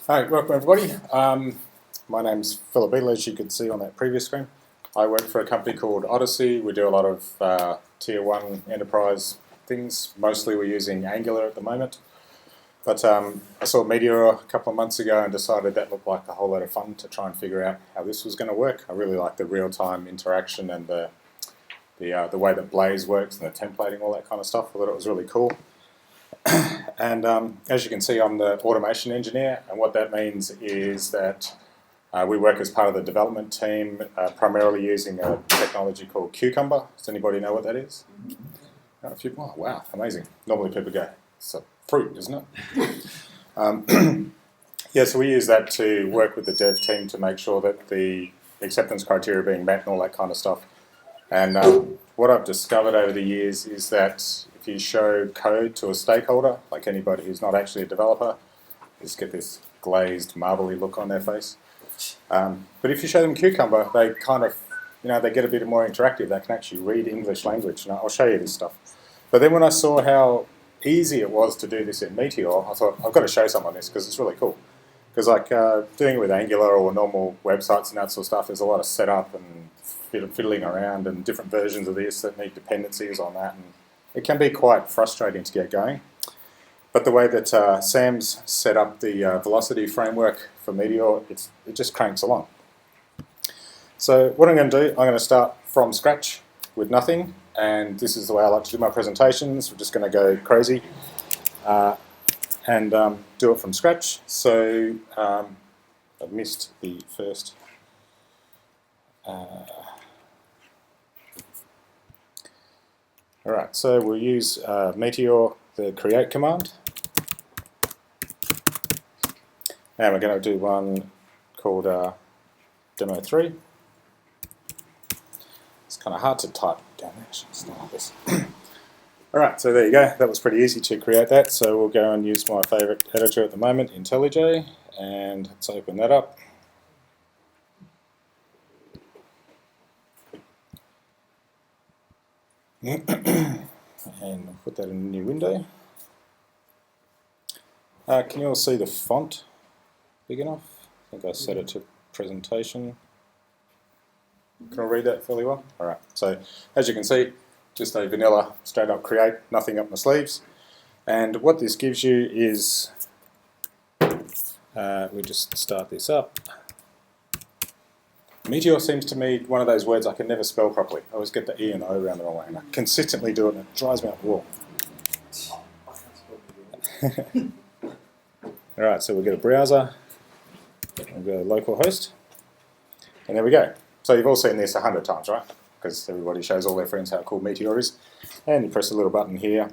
Hi, welcome everybody. My name's Beadle, as you could see on that previous screen. I work for a company called Odecee. We do a lot of tier 1 enterprise things. Mostly we're using Angular at the moment. But I saw Meteor a couple of months ago and decided that looked like a whole lot of fun to try and figure out how this was going to work. I really like the real-time interaction and the way that Blaze works and the templating, all that kind of stuff. I thought it was really cool. And as you can see, I'm the automation engineer, and what that means is that we work as part of the development team, primarily using a technology called Cucumber. Does anybody know what that is? Oh, wow, amazing. Normally people go, it's a fruit, isn't it? Yeah, so we use that to work with the dev team to make sure that the acceptance criteria are being met and all that kind of stuff. And what I've discovered over the years is that if you show code to a stakeholder, like anybody who's not actually a developer, you just get this glazed, marbly look on their face. But if you show them Cucumber, they kind of, they get a bit more interactive. They can actually read English language, and I'll show you this stuff. But then when I saw how easy it was to do this in Meteor, I thought, I've got to show someone this because it's really cool. Because like doing it with Angular or normal websites and that sort of stuff, there's a lot of setup and fiddling around and different versions of this that need dependencies on that, and it can be quite frustrating to get going. But the way that Sam's set up the velocity framework for Meteor, it just cranks along. So what I'm going to do, I'm going to start from scratch with nothing, and this is the way I like to do my presentations. We're just going to go crazy and do it from scratch. So I've missed the first. Alright, so we'll use Meteor, the create command. And we're going to do one called demo 3. It's kind of hard to type down there, it's not like this. Alright, so there you go. That was pretty easy to create that. So we'll go and use my favorite editor at the moment, IntelliJ, and let's open that up. And put that in a new window. Can you all see the font big enough? I think I set it to presentation. Can I read that fairly well? Alright, so as you can see, just a vanilla straight up create, nothing up my sleeves. And what this gives you is, we just start this up. Meteor seems to me one of those words I can never spell properly. I always get the E and the O around the wrong way, and I consistently do it, and it drives me up the wall. Alright, so we'll get a browser, we'll go to localhost, and there we go. So you've all seen this 100 times, right? Because everybody shows all their friends how cool Meteor is. And you press a little button here,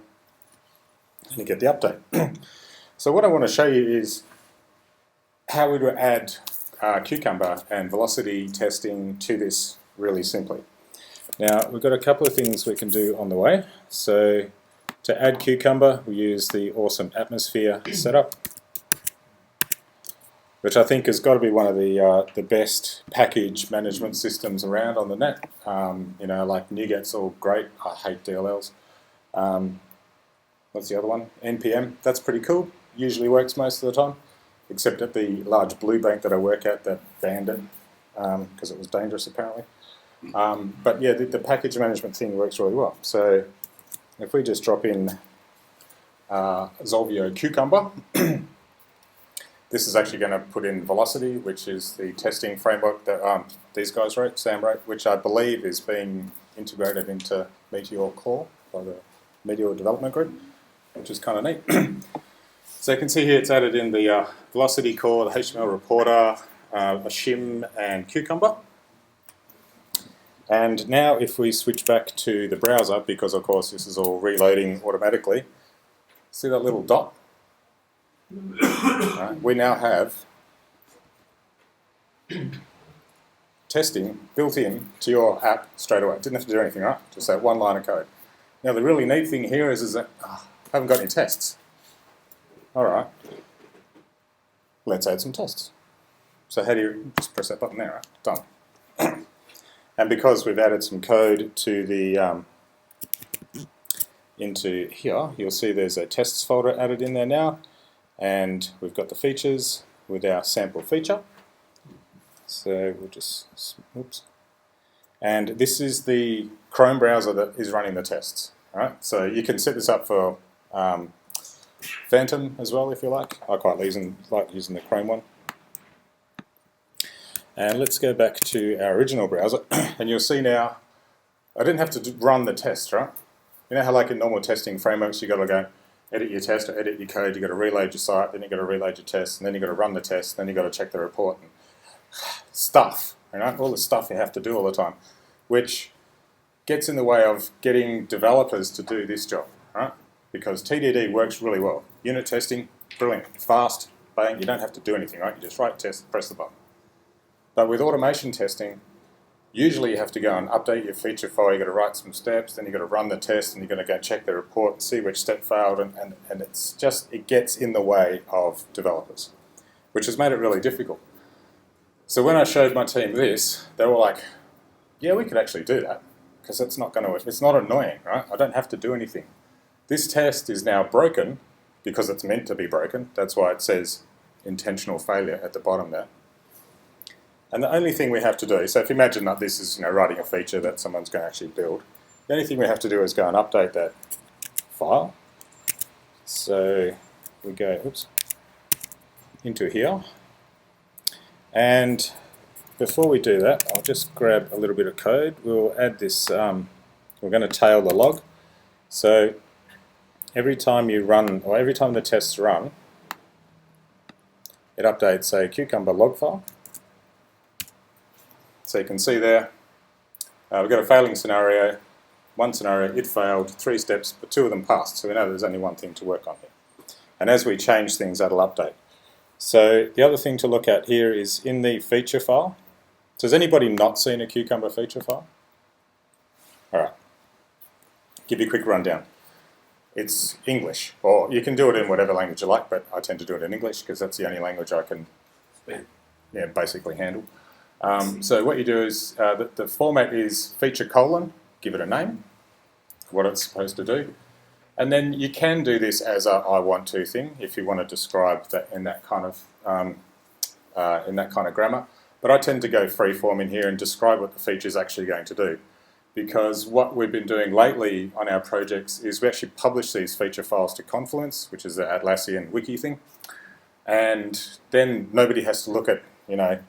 and you get the update. So what I want to show you is how we would add Cucumber and velocity testing to this really simply. Now we've got a couple of things we can do on the way. So to add Cucumber, we use the awesome atmosphere setup, which I think has got to be one of the best package management systems around on the net. Like NuGet's all great. I hate DLLs. What's the other one? NPM. That's pretty cool. Usually works most of the time, except at the large blue bank that I work at that banned it because it was dangerous apparently. But yeah, the package management thing works really well. So if we just drop in Zolvio Cucumber, this is actually going to put in velocity, which is the testing framework that these guys wrote, Sam wrote, which I believe is being integrated into Meteor Core by the Meteor development group, which is kind of neat. So you can see here it's added in the velocity core, the HTML reporter, a shim, and Cucumber. And now if we switch back to the browser, because of course this is all reloading automatically, see that little dot? Right, we now have testing built in to your app straight away. Didn't have to do anything, right? Just that one line of code. Now the really neat thing here is that I haven't got any tests. Alright, let's add some tests. So how do you just press that button there, right? Done. And because we've added some code to the into here, you'll see there's a tests folder added in there now, and we've got the features, with our sample feature. So we'll just, oops. And this is the Chrome browser that is running the tests. All right? So you can set this up for Phantom as well if you like. I quite like using the Chrome one. And let's go back to our original browser, and you'll see now I didn't have to run the test, right? You know how like in normal testing frameworks you got to go edit your test or edit your code, you got to reload your site, then you got to reload your test, and then you got to run the test, then you got to check the report and stuff, right? All the stuff you have to do all the time, which gets in the way of getting developers to do this job, right? Because TDD works really well. Unit testing, brilliant, fast, bang, you don't have to do anything, right? You just write test, press the button. But with automation testing, usually you have to go and update your feature file, you've got to write some steps, then you've got to run the test, and you're going to go check the report and see which step failed, and it's just, it gets in the way of developers, which has made it really difficult. So when I showed my team this, they were like, yeah, we could actually do that, because it's not annoying, right? I don't have to do anything. This test is now broken, because it's meant to be broken. That's why it says intentional failure at the bottom there. And the only thing we have to do, so if you imagine that this is writing a feature that someone's going to actually build, the only thing we have to do is go and update that file. So we go into here. And before we do that, I'll just grab a little bit of code. We'll add this, we're going to tail the log. So every time you run, or every time the tests run, it updates a Cucumber log file. So you can see there, we've got a failing scenario, one scenario, it failed, 3 steps, but 2 of them passed, so we know there's only one thing to work on here. And as we change things, that'll update. So the other thing to look at here is in the feature file. So has anybody not seen a Cucumber feature file? Alright, give you a quick rundown. It's English, or you can do it in whatever language you like, but I tend to do it in English because that's the only language I can basically handle. So what you do is, the format is feature colon, give it a name, what it's supposed to do, and then you can do this as a I want to thing if you want to describe that in that kind of grammar. But I tend to go free form in here and describe what the feature is actually going to do, because what we've been doing lately on our projects is we actually publish these feature files to Confluence, which is the Atlassian wiki thing, and then nobody has to look at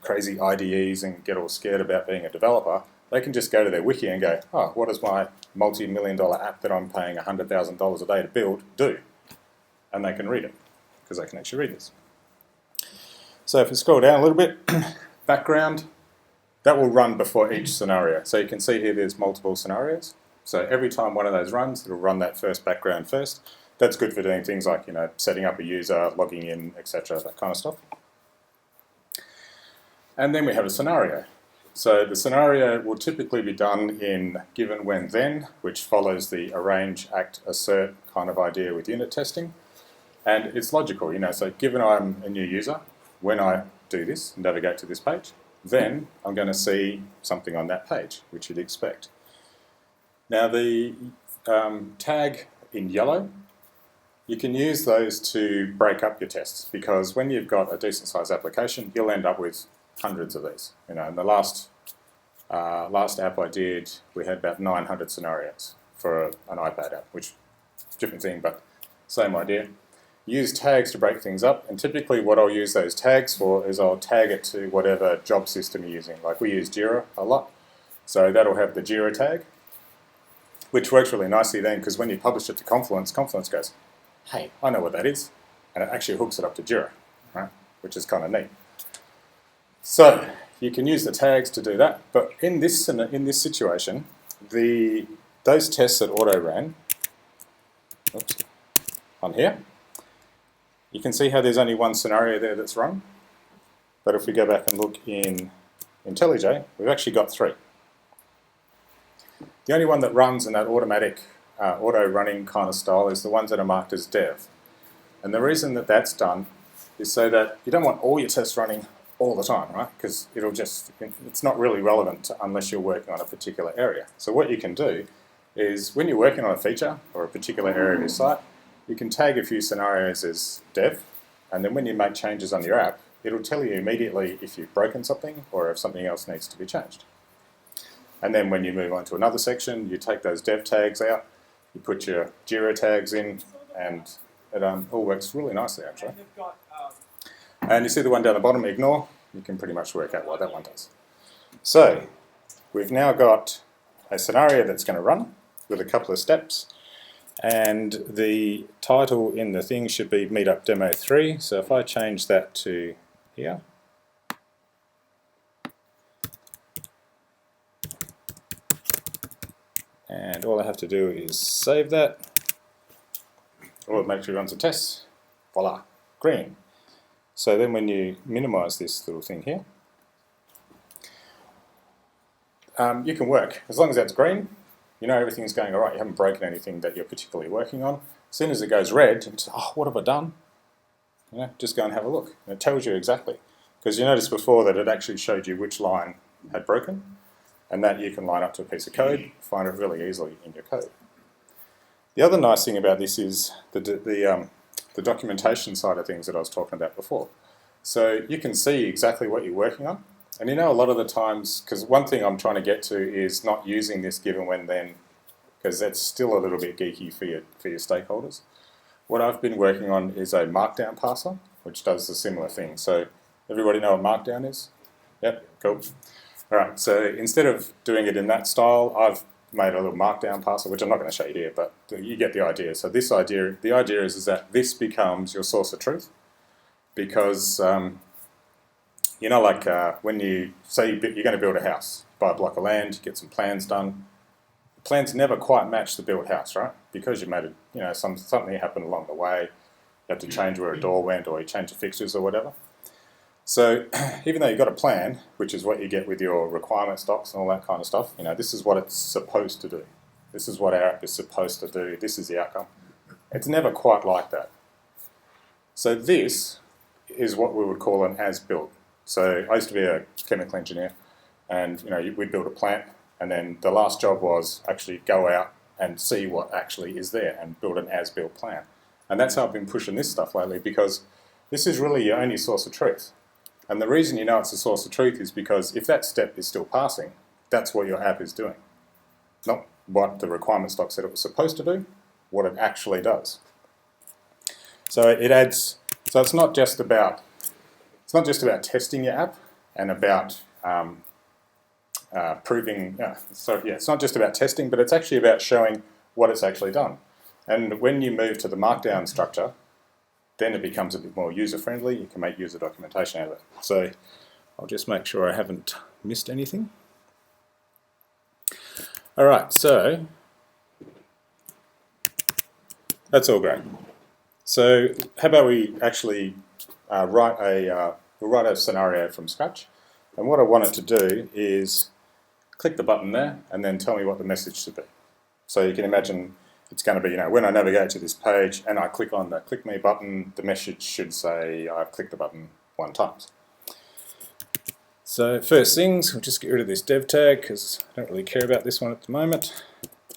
crazy IDEs and get all scared about being a developer. They can just go to their wiki and go, oh, what does my multi-million-dollar app that I'm paying $100,000 a day to build do? And they can read it, because they can actually read this. So if we scroll down a little bit, background, that will run before each scenario. So you can see here there's multiple scenarios. So every time one of those runs, it'll run that first background first. That's good for doing things like setting up a user, logging in, etc., that kind of stuff. And then we have a scenario. So the scenario will typically be done in given, when, then, which follows the arrange, act, assert kind of idea with unit testing. And it's logical, so given I'm a new user, when I do this, navigate to this page, then I'm going to see something on that page, which you'd expect. Now the tag in yellow, you can use those to break up your tests, because when you've got a decent sized application, you'll end up with hundreds of these. In the last app I did, we had about 900 scenarios for an iPad app, which is a different thing, but same idea. Use tags to break things up, and typically what I'll use those tags for is I'll tag it to whatever job system you're using. Like we use Jira a lot, so that'll have the Jira tag, which works really nicely then, because when you publish it to Confluence, Confluence goes, hey, I know what that is, and it actually hooks it up to Jira, right? Which is kind of neat. So you can use the tags to do that, but in this situation, those tests that auto ran, on here, you can see how there's only one scenario there that's run. But if we go back and look in IntelliJ, we've actually got 3. The only one that runs in that automatic auto-running kind of style is the ones that are marked as dev. And the reason that that's done is so that you don't want all your tests running all the time, right? Because it's not really relevant unless you're working on a particular area. So what you can do is when you're working on a feature or a particular area of your site, you can tag a few scenarios as dev, and then when you make changes on your app, it'll tell you immediately if you've broken something or if something else needs to be changed. And then when you move on to another section, you take those dev tags out, you put your Jira tags in, and it all works really nicely actually. And you see the one down the bottom, ignore, you can pretty much work out what that one does. So we've now got a scenario that's going to run with a couple of steps, and the title in the thing should be Meetup Demo 3. So if I change that to here, and all I have to do is save that, or make sure it runs a test, voila, green. So then when you minimize this little thing here, you can work. As long as that's green, you know everything's going all right. You haven't broken anything that you're particularly working on. As soon as it goes red, it's, oh, what have I done? You know, just go and have a look. And it tells you exactly. Because you noticed before that it actually showed you which line had broken, and that you can line up to a piece of code, find it really easily in your code. The other nice thing about this is the documentation side of things that I was talking about before. So you can see exactly what you're working on. And you know, a lot of the times, because one thing I'm trying to get to is not using this given when then, because that's still a little bit geeky for your stakeholders. What I've been working on is a markdown parser, which does a similar thing. So everybody know what markdown is? Yep, cool. All right, so instead of doing it in that style, I've made a little markdown parser, which I'm not going to show you here, but you get the idea. So the idea is that this becomes your source of truth, because you know, like when you say you're going to build a house, buy a block of land, get some plans done. The plans never quite match the built house, right? Because you made it, you know, something happened along the way. You had to change where a door went, or you changed the fixtures or whatever. So even though you've got a plan, which is what you get with your requirements docs and all that kind of stuff, you know, this is what it's supposed to do. This is what our app is supposed to do. This is the outcome. It's never quite like that. So this is what we would call an as-built. So I used to be a chemical engineer, and you know, we'd build a plant, and then the last job was actually go out and see what actually is there and build an as-built plan. And that's how I've been pushing this stuff lately, because this is really your only source of truth. And the reason you know it's a source of truth is because if that step is still passing, that's what your app is doing. Not what the requirements doc said it was supposed to do, what it actually does. So it adds, so it's not just about testing your app and about proving, it's not just about testing, but it's actually about showing what it's actually done. And when you move to the markdown structure, then it becomes a bit more user-friendly. You can make user documentation out of it. So I'll just make sure I haven't missed anything. All right, so that's all great. So how about we actually write a scenario from scratch. And what I want it to do is click the button there and then tell me what the message should be. So you can imagine it's going to be, you know, when I navigate to this page and I click on the click me button, the message should say I've clicked the button 1 time. So first things, we'll just get rid of this dev tag because I don't really care about this one at the moment.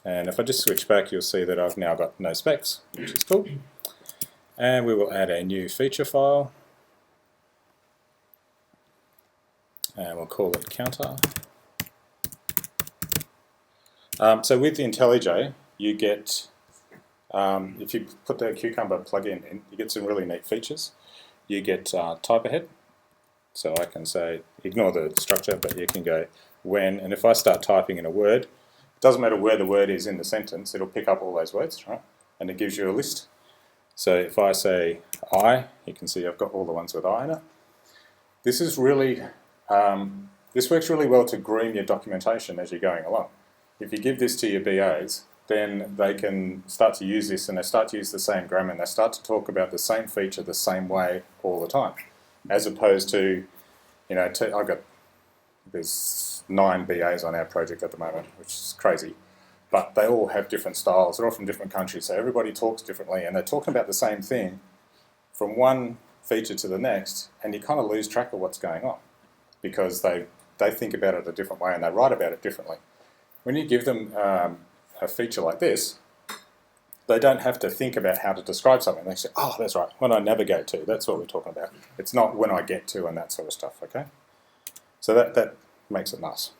And if I just switch back, you'll see that I've now got no specs, which is cool. And we will add a new feature file. And we'll call it counter. So with the IntelliJ, you get, if you put the Cucumber plugin in, you get some really neat features. You get type ahead. So I can say, ignore the structure, but you can go when, and if I start typing in a word, it doesn't matter where the word is in the sentence, it'll pick up all those words, right? And it gives you a list. So if I say I, you can see I've got all the ones with I in it. This is really, this works really well to groom your documentation as you're going along. If you give this to your BAs, then they can start to use this and they start to use the same grammar and they start to talk about the same feature the same way all the time. As opposed to, you know, there's 9 BAs on our project at the moment, which is crazy. But they all have different styles, they're all from different countries, so everybody talks differently and they're talking about the same thing from one feature to the next, and you kind of lose track of what's going on because they think about it a different way and they write about it differently. When you give them a feature like this, they don't have to think about how to describe something. They say, oh, that's right, when I navigate to, that's what we're talking about. It's not when I get to and that sort of stuff, okay? So that makes it nice.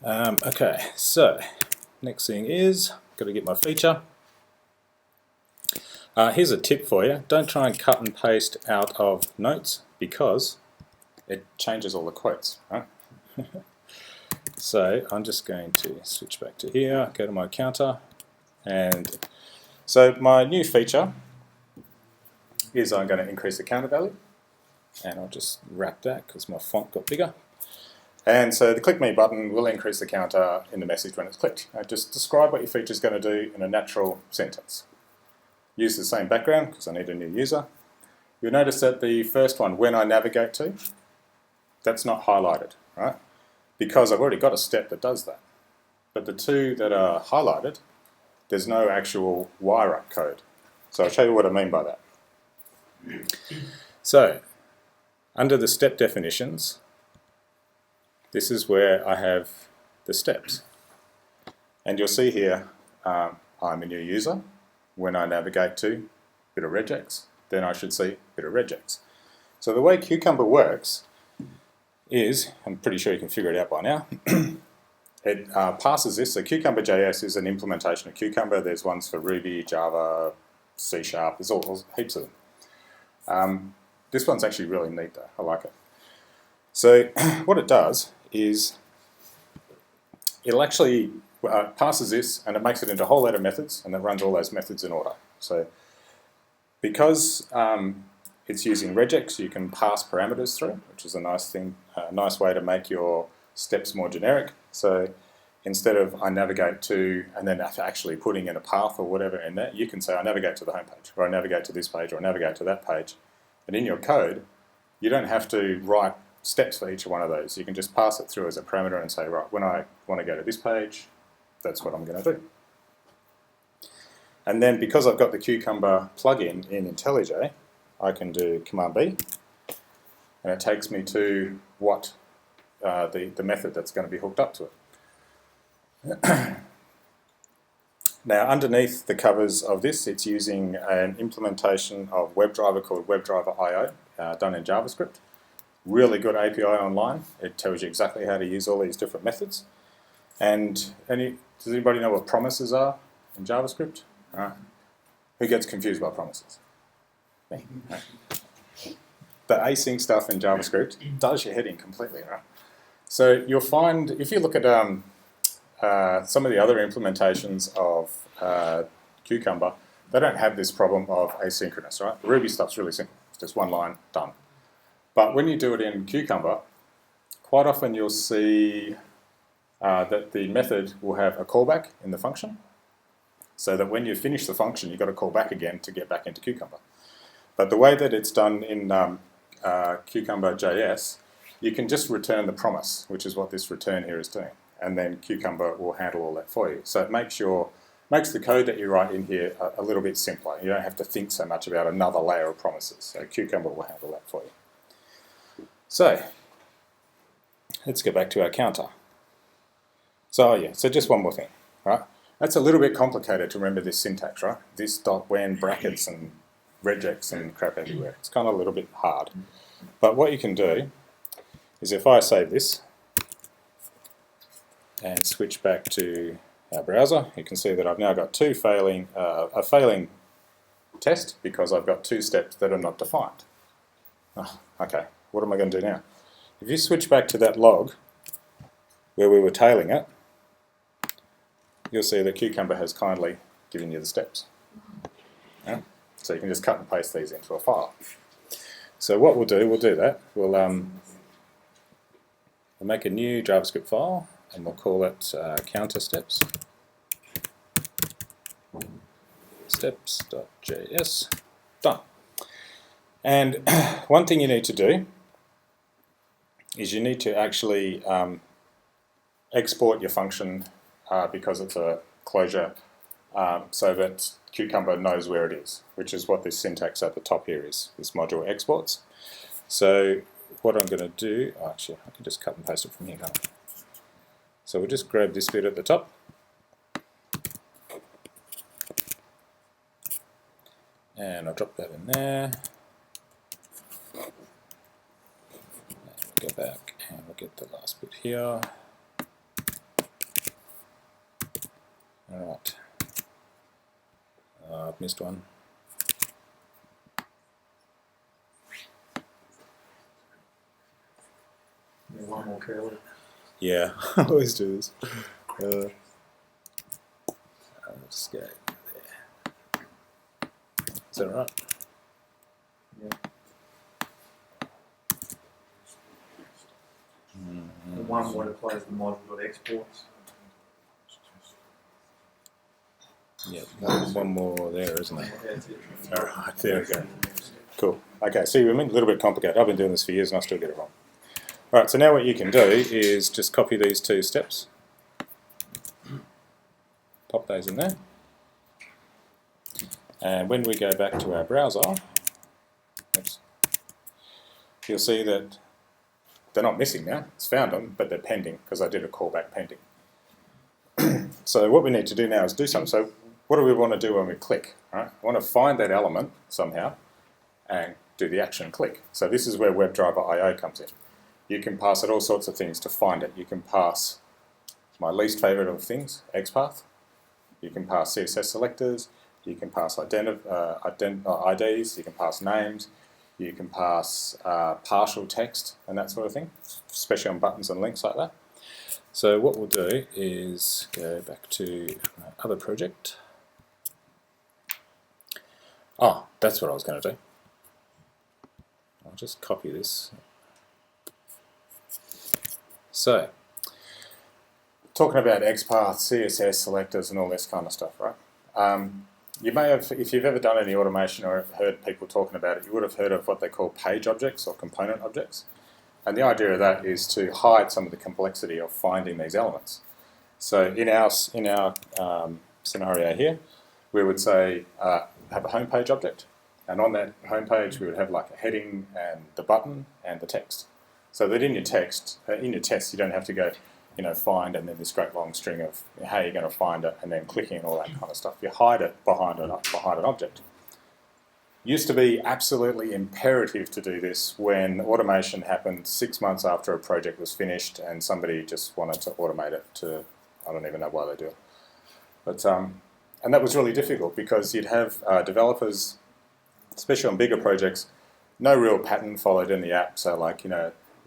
Okay, so next thing is, got to get my feature. Here's a tip for you. Don't try and cut and paste out of notes because it changes all the quotes, right? So I'm just going to switch back to here, go to my counter, and so my new feature is I'm going to increase the counter value, and I'll just wrap that because my font got bigger. And so the click me button will increase the counter in the message when it's clicked. Now just describe what your feature is going to do in a natural sentence. Use the same background because I need a new user. You'll notice that the first one, when I navigate to, that's not highlighted, right? Because I've already got a step that does that. But the two that are highlighted, there's no actual wire-up code. So I'll show you what I mean by that. So, under the step definitions, this is where I have the steps. And you'll see here, I'm a new user. When I navigate to bit of regex, then I should see bit of regex. So the way Cucumber works is, I'm pretty sure you can figure it out by now, it passes this. So CucumberJS is an implementation of Cucumber. There's ones for Ruby, Java, C#, there's all heaps of them. This one's actually really neat though, I like it. So what it does is it'll actually passes this and it makes it into a whole lot of methods, and it runs all those methods in order. So because it's using regex, you can pass parameters through, which is a nice thing, a nice way to make your steps more generic. So instead of I navigate to and then actually putting in a path or whatever in there, you can say I navigate to the home page, or I navigate to this page, or I navigate to that page. And in your code, you don't have to write steps for each one of those. You can just pass it through as a parameter and say, right, when I want to go to this page, that's what I'm going to do. And then because I've got the Cucumber plugin in IntelliJ, I can do Command B, and it takes me to what the method that's going to be hooked up to it. Now, underneath the covers of this, it's using an implementation of WebDriver called WebDriver.io, done in JavaScript. Really good API online. It tells you exactly how to use all these different methods. And does anybody know what promises are in JavaScript? Who gets confused by promises? Me. The async stuff in JavaScript does your head in completely, right? So you'll find, if you look at some of the other implementations of Cucumber, they don't have this problem of asynchronous, right? The Ruby stuff's really simple. It's just one line, done. But when you do it in Cucumber, quite often you'll see that the method will have a callback in the function, so that when you finish the function, you've got to call back again to get back into Cucumber. But the way that it's done in CucumberJS, you can just return the promise, which is what this return here is doing, and then Cucumber will handle all that for you. So it makes the code that you write in here a little bit simpler. You don't have to think so much about another layer of promises. So Cucumber will handle that for you. So let's get back to our counter. So so just one more thing, right? That's a little bit complicated to remember this syntax, right? This dot when brackets and regex and crap everywhere. It's kind of a little bit hard. But what you can do is if I save this and switch back to our browser, you can see that I've now got a failing test because I've got two steps that are not defined. Oh, okay, what am I going to do now? If you switch back to that log where we were tailing it, you'll see that Cucumber has kindly given you the steps. Yeah? So you can just cut and paste these into a file. So what we'll do that. We'll make a new JavaScript file and we'll call it counter steps. Steps.js. Done. And one thing you need to do is you need to actually export your function because it's a closure so that Cucumber knows where it is, which is what this syntax at the top here is, this module exports. So what I'm going to do, actually I can just cut and paste it from here, can't I? So we'll just grab this bit at the top And I'll drop that in there. And we'll go back and we'll get the last bit here. Alright. I've missed one. One more curly. Yeah, I always do this. I'll just go there. Is that right? Yeah. The one where it plays the model.exports. Yeah, one more there, isn't there? Yeah, that's it. Alright, there we go. Cool. Okay, see, we're a little bit complicated. I've been doing this for years and I still get it wrong. Alright, so now what you can do is just copy these two steps. Pop those in there. And when we go back to our browser, oops, you'll see that they're not missing now. It's found them, but they're pending because I did a callback pending. So what we need to do now is do something. So what do we want to do when we click? Right? I want to find that element somehow and do the action click. So this is where WebDriver IO comes in. You can pass it all sorts of things to find it. You can pass my least favorite of things, XPath. You can pass CSS selectors. You can pass IDs. You can pass names. You can pass partial text and that sort of thing, especially on buttons and links like that. So what we'll do is go back to my other project. Oh, that's what I was going to do. I'll just copy this. So, talking about XPath, CSS selectors and all this kind of stuff, right? You may have, if you've ever done any automation or heard people talking about it, you would have heard of what they call page objects or component objects. And the idea of that is to hide some of the complexity of finding these elements. So in our scenario here, we would say have a home page object, and on that home page we would have like a heading and the button and the text. So that in your test you don't have to go, find and then this great long string of how you're going to find it and then clicking and all that kind of stuff. You hide it behind an object. Used to be absolutely imperative to do this when automation happened 6 months after a project was finished and somebody just wanted to automate it to, I don't even know why they do it. But, and that was really difficult because you'd have developers, especially on bigger projects, no real pattern followed in the app. So like,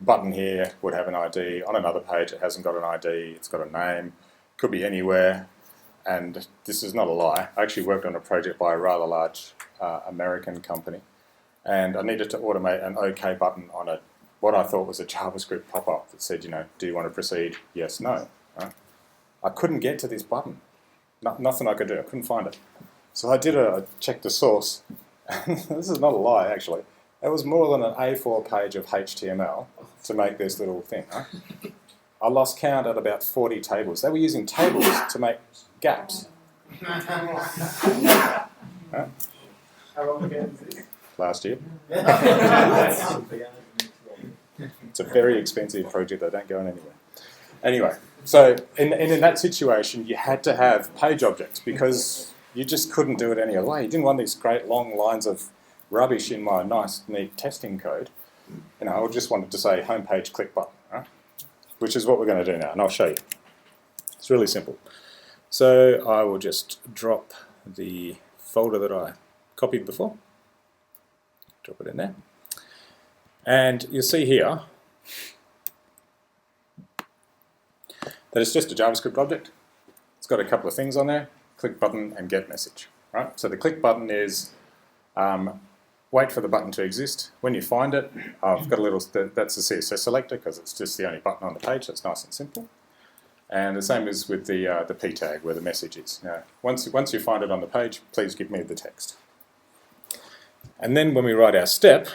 button here would have an ID, on another page it hasn't got an ID, it's got a name, could be anywhere, and this is not a lie. I actually worked on a project by a rather large American company, and I needed to automate an OK button on what I thought was a JavaScript pop-up that said, do you want to proceed? Yes, no. Right? I couldn't get to this button. Nothing I could do, I couldn't find it. So I checked the source, this is not a lie actually. It was more than an A4 page of HTML to make this little thing. Right? I lost count at about 40 tables. They were using tables to make gaps. Right? How long ago was this? Last year. It's a very expensive project. They don't go anywhere. Anyway, so in that situation, you had to have page objects because you just couldn't do it any other way. You didn't want these great long lines of rubbish in my nice, neat testing code. I just wanted to say homepage click button, right? Which is what we're going to do now, and I'll show you. It's really simple. So I will just drop the folder that I copied before. Drop it in there. And you'll see here that it's just a JavaScript object. It's got a couple of things on there, click button and get message. Right? So the click button is wait for the button to exist. When you find it, I've got a little, that's the CSS selector because it's just the only button on the page, so it's nice and simple. And the same is with the p tag where the message is. Now, once you find it on the page, please give me the text. And then when we write our step,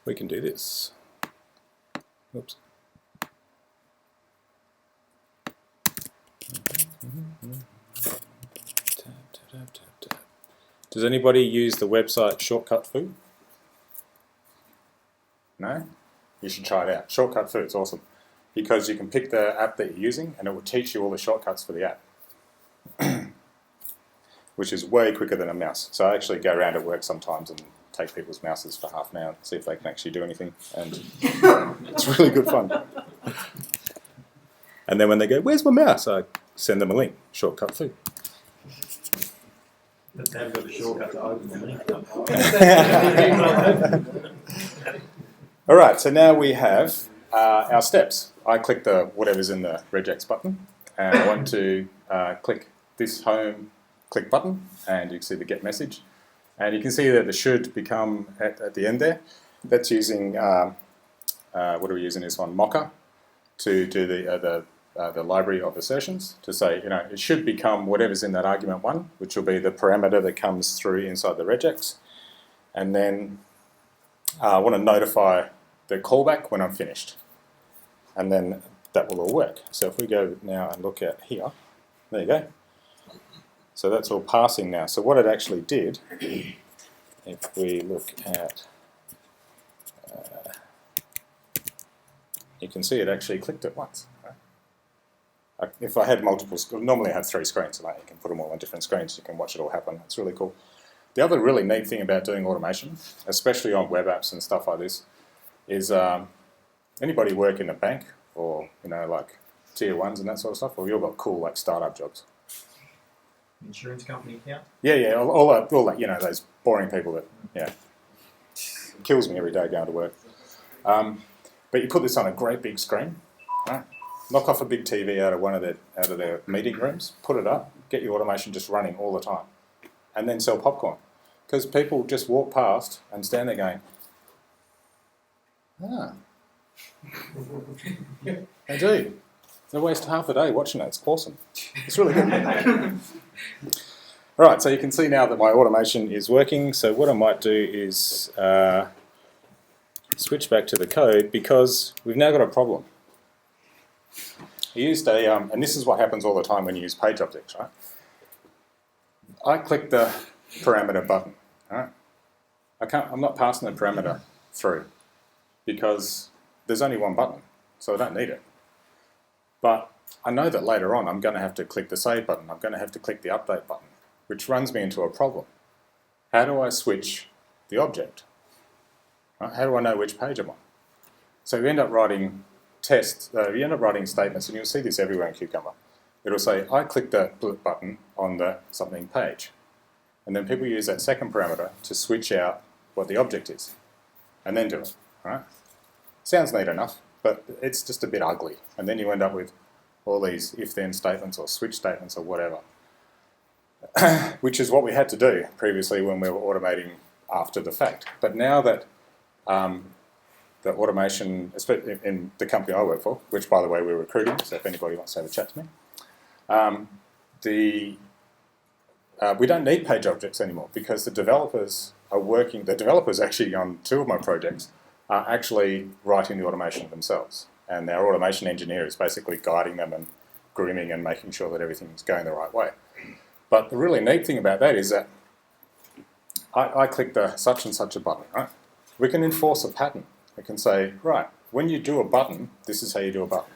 we can do this. Oops. Does anybody use the website Shortcut Food? No? You should try it out. Shortcut Food's awesome because you can pick the app that you're using and it will teach you all the shortcuts for the app. which is way quicker than a mouse. So I actually go around at work sometimes and take people's mouses for half an hour and see if they can actually do anything, and it's really good fun. And then when they go, "Where's my mouse?" I send them a link, shortcut through. But they haven't got a shortcut to open the link. All right, so now we have our steps. I click the whatever's in the regex button, and I want to click this home click button, and you can see the get message. And you can see that the should become at the end there. That's using, what are we using this one? Mocha to do the library of assertions to say, it should become whatever's in that argument 1, which will be the parameter that comes through inside the regex. And then I want to notify the callback when I'm finished. And then that will all work. So if we go now and look at here, there you go. So that's all passing now. So what it actually did, if we look at, you can see it actually clicked it once. Right? If I had multiple, normally I have 3 screens, and you can put them all on different screens, you can watch it all happen. It's really cool. The other really neat thing about doing automation, especially on web apps and stuff like this, is anybody work in a bank or like tier 1s and that sort of stuff, or you've got cool like startup jobs. Insurance company account? Yeah, all that, those boring people that, kills me every day going to work. But you put this on a great big screen, right? Knock off a big TV out of their meeting rooms, put it up, get your automation just running all the time, and then sell popcorn. Because people just walk past and stand there going, they do. They waste half a day watching it. It's awesome. It's really good. All right, so you can see now that my automation is working. So what I might do is switch back to the code, because we've now got a problem. I used and this is what happens all the time when you use page objects, right? I click the parameter button, right? I'm not passing the parameter through because there's only one button, so I don't need it. But I know that later on I'm going to have to click the save button, I'm going to have to click the update button, which runs me into a problem. How do I switch the object? Right? How do I know which page I'm on? So you end up writing you end up writing statements, and you'll see this everywhere in Cucumber. It'll say, I click the button on the something page. And then people use that second parameter to switch out what the object is, and then do it. Right? Sounds neat enough, but it's just a bit ugly. And then you end up with all these if-then statements or switch statements or whatever, which is what we had to do previously when we were automating after the fact. But now that the automation, especially in the company I work for, which by the way we're recruiting, so if anybody wants to have a chat to me, we don't need page objects anymore, because the developers actually on 2 of my projects are actually writing the automation themselves. And our automation engineer is basically guiding them and grooming and making sure that everything's going the right way. But the really neat thing about that is that I click the such and such a button, right? We can enforce a pattern. We can say, right, when you do a button, this is how you do a button.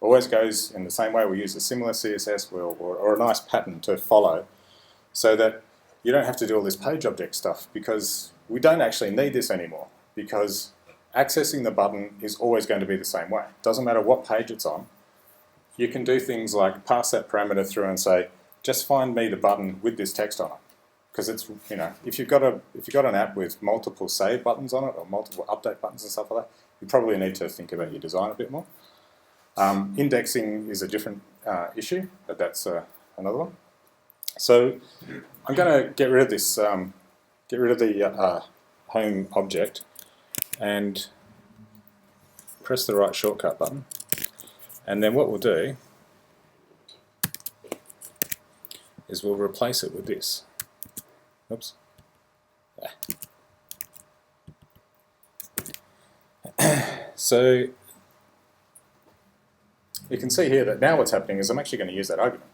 Always goes in the same way. We use a similar CSS or a nice pattern to follow, so that you don't have to do all this page object stuff, because we don't actually need this anymore, because accessing the button is always going to be the same way. Doesn't matter what page it's on. You can do things like pass that parameter through and say, just find me the button with this text on it. Because it's, if you've got an app with multiple save buttons on it or multiple update buttons and stuff like that, you probably need to think about your design a bit more. Indexing is a different issue, but that's another one. So I'm going to get rid of this, get rid of the home object, and press the right shortcut button. And then what we'll do is we'll replace it with this. Oops. So you can see here that now what's happening is I'm actually going to use that argument.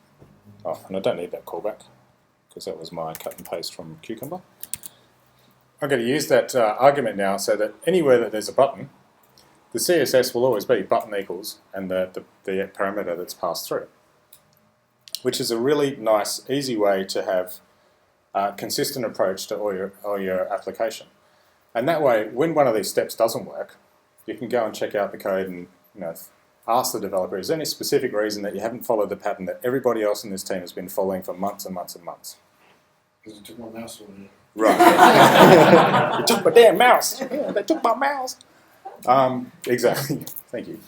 Oh, and I don't need that callback, because that was my cut and paste from Cucumber. I'm going to use that argument now, so that anywhere that there's a button, the CSS will always be button equals and the parameter that's passed through. which is a really nice, easy way to have a consistent approach to all your application. And that way, when one of these steps doesn't work, you can go and check out the code and ask the developer, is there any specific reason that you haven't followed the pattern that everybody else in this team has been following for months and months and months? Because it took my mouse away. Right. You took my damn mouse. Yeah, they took my mouse. Exactly. Thank you.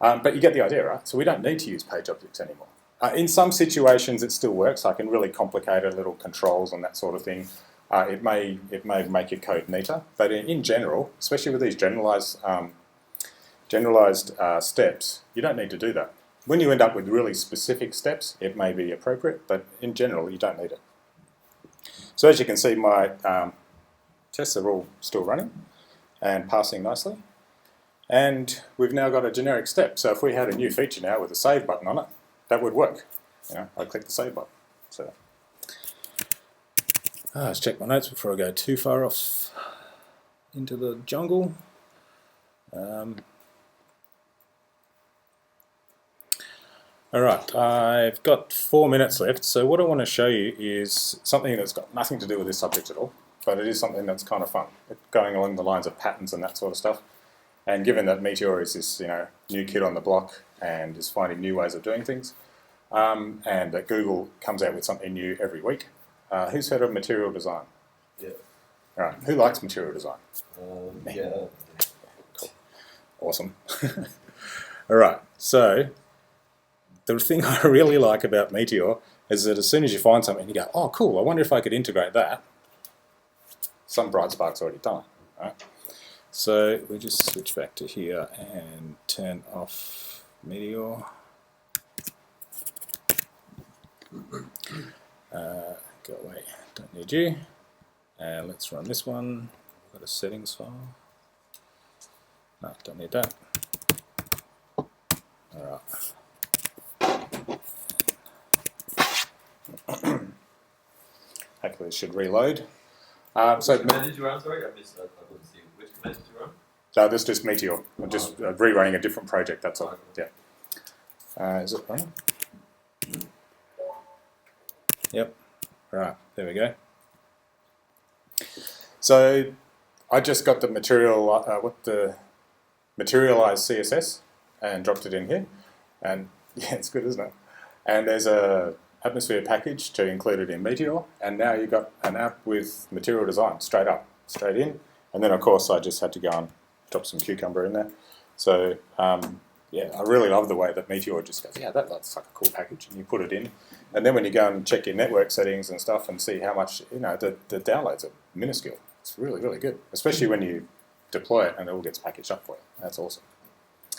But you get the idea, right? So we don't need to use page objects anymore. In some situations, it still works, like in really complicated little controls and that sort of thing. It may make your code neater, but in general, especially with these generalized steps, you don't need to do that. When you end up with really specific steps, it may be appropriate, but in general, you don't need it. So as you can see, my tests are all still running and passing nicely. And we've now got a generic step. So if we had a new feature now with a save button on it, that would work. I click the save button. So let's check my notes before I go too far off into the jungle. All right, I've got 4 minutes left, so what I want to show you is something that's got nothing to do with this subject at all, but it is something that's kind of fun, going along the lines of patterns and that sort of stuff. And given that Meteor is this new kid on the block and is finding new ways of doing things, and that Google comes out with something new every week, who's heard of material design? Yeah. All right, who likes material design? Yeah. Cool. Awesome. All right, so the thing I really like about Meteor is that as soon as you find something, you go, oh, cool, I wonder if I could integrate that. Some bright spark's already done. Right? So we just switch back to here and turn off Meteor. Go away, don't need you. And let's run this one. Got a settings file. No, don't need that. All right. Hopefully it should reload. Which command did you run? Sorry, I missed that. I couldn't see. Which command did you run? So this is just Meteor. I'm just rerunning a different project, that's all. Yeah. Is it running? Yep. Right, there we go. So I just got the materialized CSS and dropped it in here. And yeah, it's good, isn't it? And there's a atmosphere package to include it in Meteor, and now you've got an app with material design straight in, and then of course I just had to go and drop some Cucumber in there. So yeah, I really love the way that Meteor just goes, yeah, that's like a cool package, and you put it in, and then when you go and check your network settings and stuff and see how much, the downloads are minuscule. It's really, really good, especially when you deploy it and it all gets packaged up for you. That's awesome.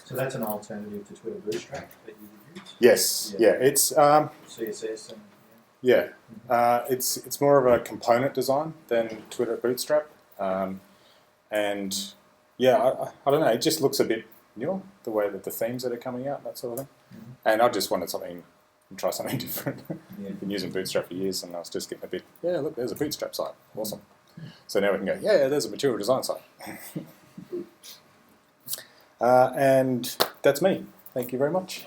So that's an alternative to Twitter Bootstrap that you would use? Yes, yeah, it's CSS and it's more of a component design than Twitter Bootstrap, and yeah, I don't know. It just looks a bit newer, the way that the themes that are coming out, that sort of thing. Mm-hmm. And I just wanted try something different. Yeah. I've been using Bootstrap for years, and I was just getting a bit, yeah, look, there's a Bootstrap site, awesome. So now we can go, yeah, there's a material design site. And that's me. Thank you very much.